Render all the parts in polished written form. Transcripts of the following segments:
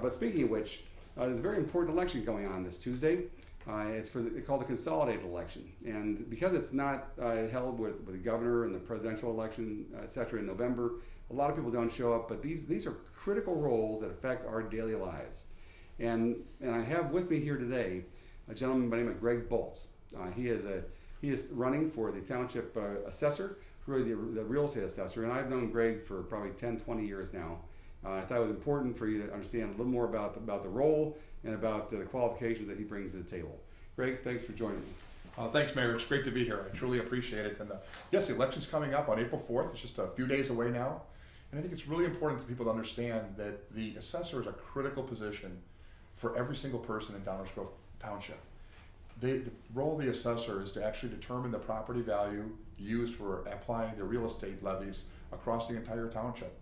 But speaking of which, there's a very important election going on this Tuesday. It's called the consolidated election, and because it's not held with the governor and the presidential election, et cetera, in November, a lot of people don't show up. But these are critical roles that affect our daily lives, and I have with me here today a gentleman by the name of Greg BOLTZ. He is running for the Township Assessor, really the real estate assessor, and I've known Greg for probably 10, 20 years now. I thought it was important for you to understand a little more about the role and about the qualifications that he brings to the table. Greg, thanks for joining me. Thanks, Mayor. It's great to be here. I truly appreciate it. And yes, the election's coming up on April 4th. It's just a few days away now. And I think it's really important to people to understand that the assessor is a critical position for every single person in Downers Grove Township. The role of the assessor is to actually determine the property value used for applying the real estate levies across the entire township.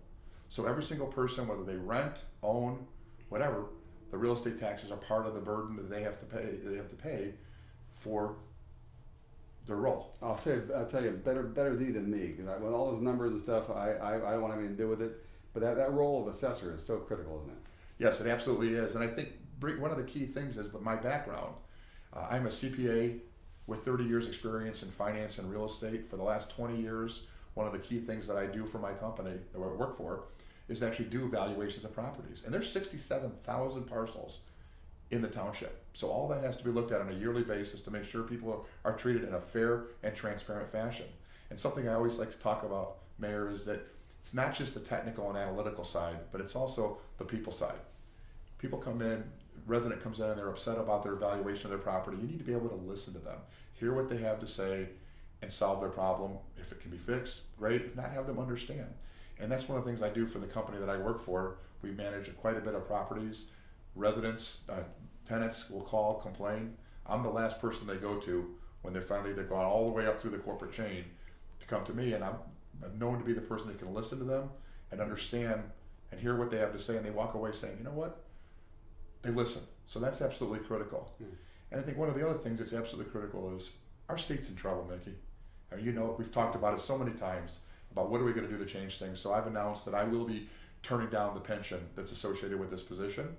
So every single person, whether they rent, own, whatever, the real estate taxes are part of the burden that they have to pay. They have to pay for their role. I'll tell you, better thee than me, because with all those numbers and stuff, I don't want anything to do with it. But that role of assessor is so critical, isn't it? Yes, it absolutely is. And I think one of the key things is, my background. I'm a CPA with 30 years experience in finance and real estate. For the last 20 years, one of the key things that I do for my company that I work for is to actually do valuations of properties. And there's 67,000 parcels in the township. So all that has to be looked at on a yearly basis to make sure people are treated in a fair and transparent fashion. And something I always like to talk about, Mayor, is that it's not just the technical and analytical side, but it's also the people side. People come in, resident comes in and they're upset about their valuation of their property. You need to be able to listen to them, hear what they have to say, and solve their problem. If it can be fixed, great. If not, have them understand. And that's one of the things I do for the company that I work for. We manage quite a bit of properties. Residents, tenants will call, complain. I'm the last person they go to when they've gone all the way up through the corporate chain to come to me, and I'm known to be the person that can listen to them and understand and hear what they have to say, and they walk away saying, you know what? They listen. So that's absolutely critical. And I think one of the other things that's absolutely critical is our state's in trouble, Mickey. I mean, you know, we've talked about it so many times about what are we going to do to change things. So I've announced that I will be turning down the pension that's associated with this position.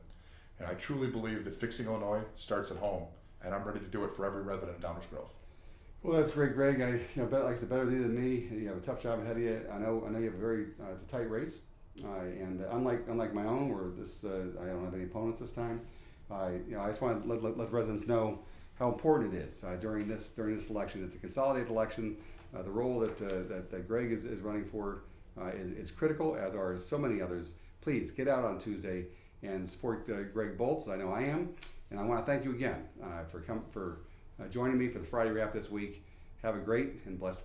And I truly believe that fixing Illinois starts at home, and I'm ready to do it for every resident in Downers Grove. Well, that's great, Greg. Like I said, better thee than me. You have a tough job ahead of you. I know you have a very it's a tight race, and unlike my own, where I don't have any opponents this time. I just want to let residents know how important it is during this election. It's a consolidated election. The role that Greg is running for is critical, as are so many others. Please get out on Tuesday and support Greg BOLTZ. I know I am, and I want to thank you again for joining me for the Friday Wrap this week. Have a great and blessed